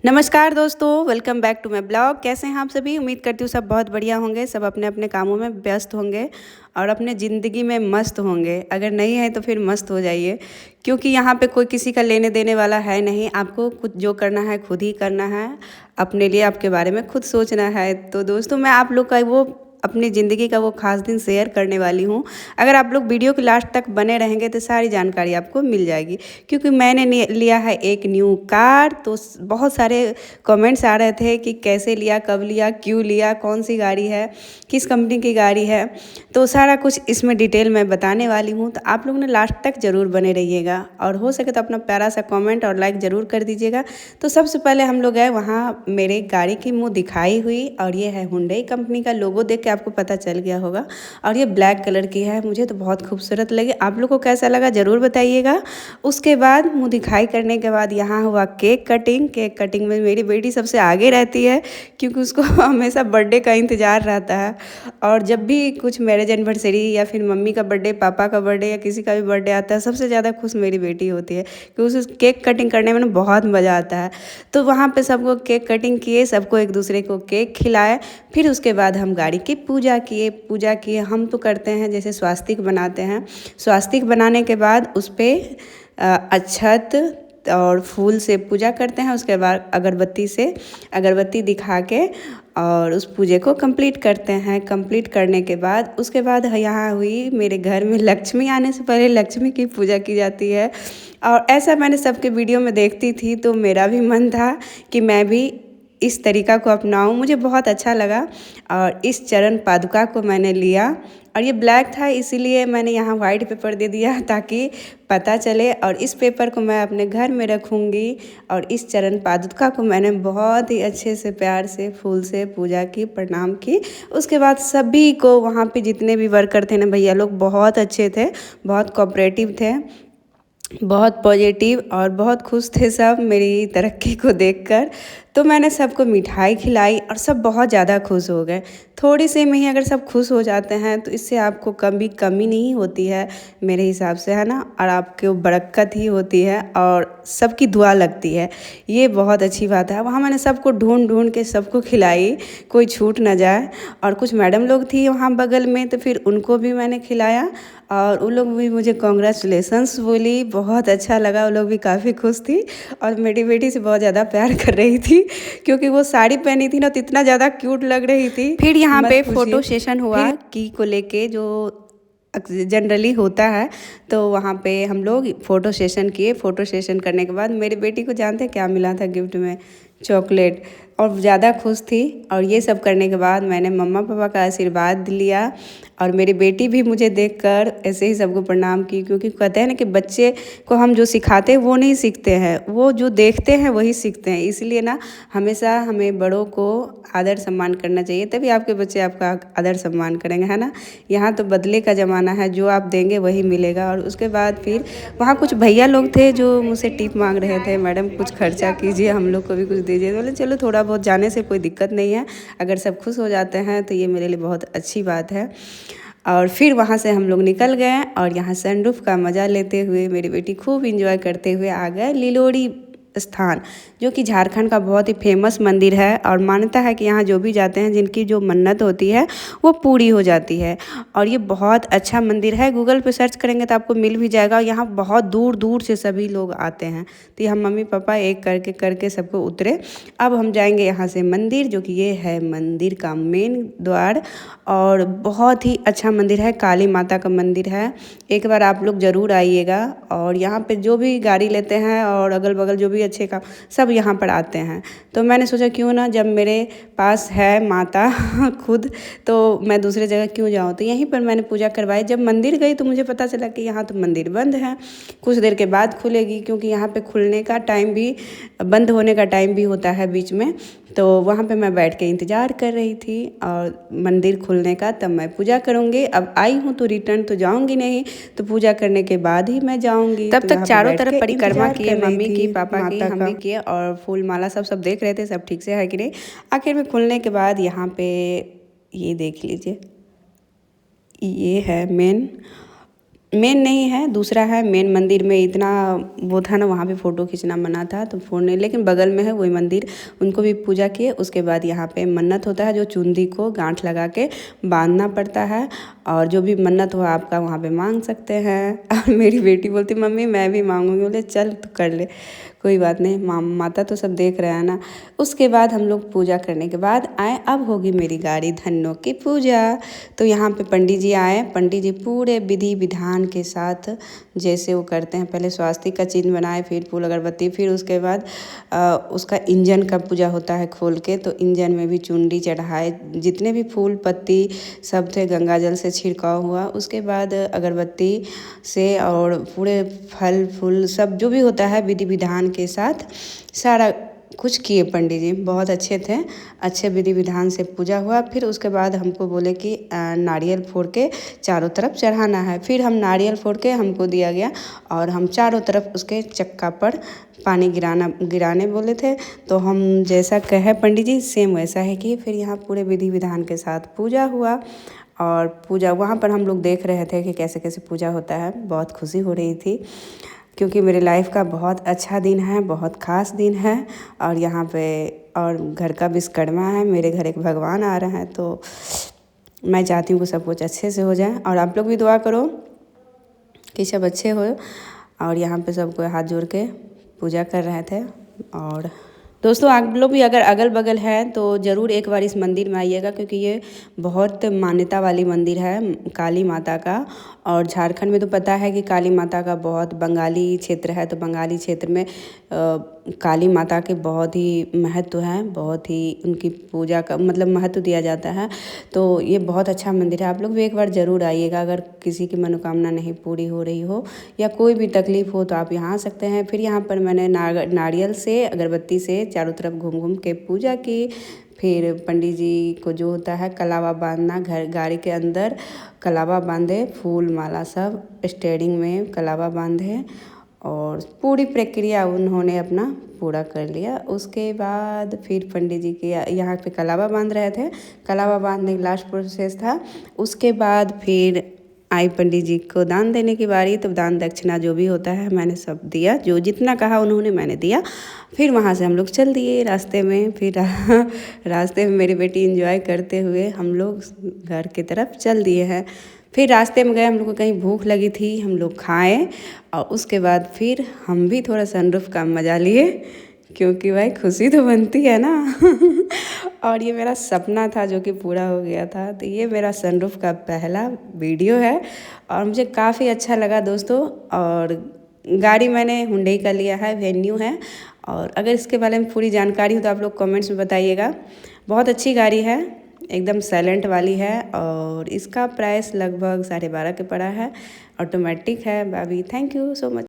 नमस्कार दोस्तों, welcome back to my blog. कैसे हैं आप सभी? उम्मीद करती हूँ सब बहुत बढ़िया होंगे, सब अपने अपने कामों में व्यस्त होंगे और अपने ज़िंदगी में मस्त होंगे। अगर नहीं है तो फिर मस्त हो जाइए, क्योंकि यहाँ पे कोई किसी का लेने देने वाला है नहीं। आपको कुछ जो करना है खुद ही करना है, अपने लिए आपके बारे में खुद सोचना है। तो दोस्तों, मैं आप लोग का वो अपनी ज़िंदगी का वो खास दिन शेयर करने वाली हूँ। अगर आप लोग वीडियो के लास्ट तक बने रहेंगे तो सारी जानकारी आपको मिल जाएगी। क्योंकि मैंने लिया है एक न्यू कार, तो बहुत सारे कमेंट्स आ रहे थे कि कैसे लिया, कब लिया, क्यों लिया, कौन सी गाड़ी है, किस कंपनी की गाड़ी है। तो सारा कुछ इसमें डिटेल मैं बताने वाली हूँ, तो आप लोग ने लास्ट तक ज़रूर बने रहिएगा और हो सके तो अपना प्यारा सा कमेंट और लाइक ज़रूर कर दीजिएगा। तो सबसे पहले हम लोग गए वहाँ, मेरे गाड़ी की मुँह दिखाई हुई, और ये है हुंडई कंपनी का लोगो, देख के आपको पता चल गया होगा। और ये ब्लैक कलर की है, मुझे तो बहुत खूबसूरत लगी। आप लोग को कैसा लगा ज़रूर बताइएगा। उसके बाद मुँह दिखाई करने के बाद यहाँ हुआ केक कटिंग। केक कटिंग में मेरी बेटी सबसे आगे रहती है, क्योंकि उसको हमेशा बर्थडे का इंतज़ार रहता है। और जब भी कुछ मैरिज एनिवर्सरी या फिर मम्मी का बर्थडे, पापा का बर्थडे या किसी का भी बर्थडे आता है, सबसे ज़्यादा खुश मेरी बेटी होती है, क्योंकि उसे केक कटिंग करने में ना बहुत मज़ा आता है। तो वहाँ पे सबको केक कटिंग किए, सबको एक दूसरे को केक खिलाए। फिर उसके बाद हम गाड़ी की पूजा किए। हम तो करते हैं जैसे स्वास्तिक बनाते हैं। स्वास्तिक बनाने के बाद उस पर अक्षत और फूल से पूजा करते हैं। उसके बाद अगरबत्ती दिखा के और उस पूजे को कंप्लीट करते हैं। कंप्लीट करने के बाद उसके बाद यहाँ हुई मेरे घर में लक्ष्मी आने से पहले लक्ष्मी की पूजा की जाती है। और ऐसा मैंने सबके वीडियो में देखती थी, तो मेरा भी मन था कि मैं भी इस तरीका को अपनाऊं। मुझे बहुत अच्छा लगा और इस चरण पादुका को मैंने लिया। और ये ब्लैक था, इसीलिए मैंने यहाँ वाइट पेपर दे दिया ताकि पता चले। और इस पेपर को मैं अपने घर में रखूँगी। और इस चरण पादुका को मैंने बहुत ही अच्छे से प्यार से फूल से पूजा की, प्रणाम की। उसके बाद सभी को वहाँ पे जितने भी वर्कर थे ना भैया लोग, बहुत अच्छे थे, बहुत कोऑपरेटिव थे, बहुत पॉजिटिव और बहुत खुश थे सब मेरी तरक्की को देखकर। तो मैंने सबको मिठाई खिलाई और सब बहुत ज़्यादा खुश हो गए। थोड़ी सी में ही अगर सब खुश हो जाते हैं तो इससे आपको कमी नहीं होती है मेरे हिसाब से, है ना। और आपको बरकत ही होती है और सबकी दुआ लगती है। ये बहुत अच्छी बात है। वहाँ मैंने सबको ढूंढ के सबको खिलाई, कोई छूट ना जाए। और कुछ मैडम लोग थी वहाँ बगल में, तो फिर उनको भी मैंने खिलाया और उन लोग भी मुझे कॉन्ग्रेचुलेसन्स बोली। बहुत अच्छा लगा, वो लोग भी काफ़ी खुश थी और मेरी बेटी से बहुत ज़्यादा प्यार कर रही थी, क्योंकि वो साड़ी पहनी थी ना, तो इतना ज़्यादा क्यूट लग रही थी। फिर यहाँ पे फ़ोटो सेशन हुआ की को लेके, जो जनरली होता है। तो वहाँ पे हम लोग फ़ोटो सेशन किए। फ़ोटो सेशन करने के बाद मेरी बेटी को जानते हैं क्या मिला था गिफ्ट में? चॉकलेट। और ज़्यादा खुश थी। और ये सब करने के बाद मैंने मम्मा पापा का आशीर्वाद लिया और मेरी बेटी भी मुझे देखकर ऐसे ही सबको प्रणाम की, क्योंकि कहते हैं ना कि बच्चे को हम जो सिखाते हैं वो नहीं सीखते हैं, वो जो देखते हैं वही सीखते हैं। इसलिए ना हमेशा हमें बड़ों को आदर सम्मान करना चाहिए, तभी आपके बच्चे आपका आदर सम्मान करेंगे, है ना। यहाँ तो बदले का ज़माना है, जो आप देंगे वही मिलेगा। और उसके बाद फिर वहाँ कुछ भैया लोग थे जो मुझसे टिप मांग रहे थे, मैडम कुछ खर्चा कीजिए, हम लोग को भी कुछ दीजिए। बोले चलो थोड़ा बहुत, जाने से कोई दिक्कत नहीं है, अगर सब खुश हो जाते हैं तो ये मेरे लिए बहुत अच्छी बात है। और फिर वहाँ से हम लोग निकल गए और यहाँ सनरूफ का मज़ा लेते हुए मेरी बेटी खूब इंजॉय करते हुए आ गए लिलोड़ी स्थान, जो कि झारखंड का बहुत ही फेमस मंदिर है। और मान्यता है कि यहाँ जो भी जाते हैं, जिनकी जो मन्नत होती है वो पूरी हो जाती है। और ये बहुत अच्छा मंदिर है, गूगल पे सर्च करेंगे तो आपको मिल भी जाएगा। और यहाँ बहुत दूर दूर से सभी लोग आते हैं। तो यहाँ मम्मी पापा एक करके सबको उतरे। अब हम जाएंगे यहाँ से मंदिर, जो कि ये है मंदिर का मेन द्वार। और बहुत ही अच्छा मंदिर है, काली माता का मंदिर है। एक बार आप लोग ज़रूर आइएगा। और यहाँ पे जो भी गाड़ी लेते हैं और अगल बगल जो भी अच्छे काम, सब यहाँ पर आते हैं। तो मैंने सोचा क्यों ना, जब मेरे पास है माता खुद, तो मैं दूसरे जगह क्यों जाऊँ। तो यहीं पर मैंने पूजा करवाई। जब मंदिर गई तो मुझे पता चला कि यहाँ तो मंदिर बंद है, कुछ देर के बाद खुलेगी, क्योंकि यहाँ पे खुलने का टाइम भी, बंद होने का टाइम भी होता है बीच में। तो वहाँ पे मैं बैठ के इंतज़ार कर रही थी और मंदिर खुलने का, तब मैं पूजा करूँगी। अब आई हूँ तो रिटर्न तो जाऊँगी नहीं, तो पूजा करने के बाद ही मैं जाऊँगी। तब तक चारों तरफ परिक्रमा किए, मम्मी की, पापा की, हम भी किए। और फूल माला सब देख रहे थे सब ठीक से है कि नहीं। आखिर में खुलने के बाद यहाँ पे ये देख लीजिए, ये है मेन मेन नहीं है, दूसरा है मेन मंदिर में इतना वो था ना, वहाँ पे फ़ोटो खींचना मना था तो फ़ोन नहीं, लेकिन बगल में है वही मंदिर, उनको भी पूजा किए। उसके बाद यहाँ पे मन्नत होता है, जो चुंदी को गांठ लगा के बांधना पड़ता है, और जो भी मन्नत हो आपका वहाँ पे मांग सकते हैं। और मेरी बेटी बोलती मम्मी मैं भी मांगूंगी, बोले चल तो कर ले, कोई बात नहीं, माता तो सब देख रहे हैं ना। उसके बाद हम लोग पूजा करने के बाद आए, अब होगी मेरी गाड़ी धन्नों की पूजा। तो यहाँ पे पंडित जी आए, पंडित जी पूरे विधि विधान के साथ जैसे वो करते हैं, पहले स्वास्तिक का चिन्ह बनाए, फिर फूल अगरबत्ती, फिर उसके बाद उसका इंजन का पूजा होता है खोल के, तो इंजन में भी चुनरी चढ़ाए, जितने भी फूल पत्ती सब थे गंगा जल से छिड़काव हुआ। उसके बाद अगरबत्ती से और पूरे फल फूल सब जो भी होता है विधि विधान के साथ सारा कुछ किए पंडित जी, बहुत अच्छे थे, अच्छे विधि विधान से पूजा हुआ। फिर उसके बाद हमको बोले कि नारियल फोड़ के चारों तरफ चढ़ाना है। फिर हम नारियल फोड़ के हमको दिया गया, और हम चारों तरफ उसके चक्का पर पानी गिराने बोले थे, तो हम जैसा कहे पंडित जी सेम वैसा है कि फिर यहाँ पूरे विधि विधान के साथ पूजा हुआ। और पूजा वहाँ पर हम लोग देख रहे थे कि कैसे कैसे पूजा होता है, बहुत खुशी हो रही थी, क्योंकि मेरे लाइफ का बहुत अच्छा दिन है, बहुत ख़ास दिन है। और यहाँ पे और घर का विश्वकर्मा है, मेरे घर एक भगवान आ रहे हैं, तो मैं चाहती हूँ कि सब कुछ अच्छे से हो जाए, और आप लोग भी दुआ करो कि सब अच्छे हो। और यहाँ पे सबको हाथ जोड़ के पूजा कर रहे थे। और दोस्तों आप लोग भी अगर अगल बगल है तो ज़रूर एक बार इस मंदिर में आइएगा, क्योंकि ये बहुत मान्यता वाली मंदिर है काली माता का। और झारखंड में तो पता है कि काली माता का बहुत बंगाली क्षेत्र है, तो बंगाली क्षेत्र में काली माता के बहुत ही महत्व है, बहुत ही उनकी पूजा का मतलब महत्व दिया जाता है। तो ये बहुत अच्छा मंदिर है, आप लोग भी एक बार ज़रूर आइएगा। अगर किसी की मनोकामना नहीं पूरी हो रही हो या कोई भी तकलीफ़ हो तो आप यहाँ आ सकते हैं। फिर यहाँ पर मैंने नारियल से अगरबत्ती से चारों तरफ घूम घूम के पूजा की। फिर पंडित जी को जो होता है कलावा बांधना, घर गाड़ी के अंदर कलावा बांधे, फूल माला सब स्टेयरिंग में कलावा बांधे, और पूरी प्रक्रिया उन्होंने अपना पूरा कर लिया। उसके बाद फिर पंडित जी के यहाँ पे कलावा बांध रहे थे, कलावा बांधने का लास्ट प्रोसेस था। उसके बाद फिर आई पंडित जी को दान देने की बारी, तो दान दक्षिणा जो भी होता है मैंने सब दिया, जो जितना कहा उन्होंने मैंने दिया। फिर वहाँ से हम लोग चल दिए रास्ते में। फिर रास्ते में मेरी बेटी एंजॉय करते हुए हम लोग घर की तरफ चल दिए हैं। फिर रास्ते में गए, हम लोग को कहीं भूख लगी थी, हम लोग खाएं, और उसके बाद फिर हम भी थोड़ा सनरूफ का मज़ा लिए, क्योंकि भाई खुशी तो बनती है ना। और ये मेरा सपना था जो कि पूरा हो गया था। तो ये मेरा सनरूफ का पहला वीडियो है, और मुझे काफ़ी अच्छा लगा दोस्तों। और गाड़ी मैंने हुंडई का लिया है, वेन्यू है। और अगर इसके बारे में पूरी जानकारी हो तो आप लोग कमेंट्स में बताइएगा। बहुत अच्छी गाड़ी है, एकदम साइलेंट वाली है, और इसका प्राइस लगभग 12.5 के पड़ा है, ऑटोमेटिक है। अभी थैंक यू सो मच।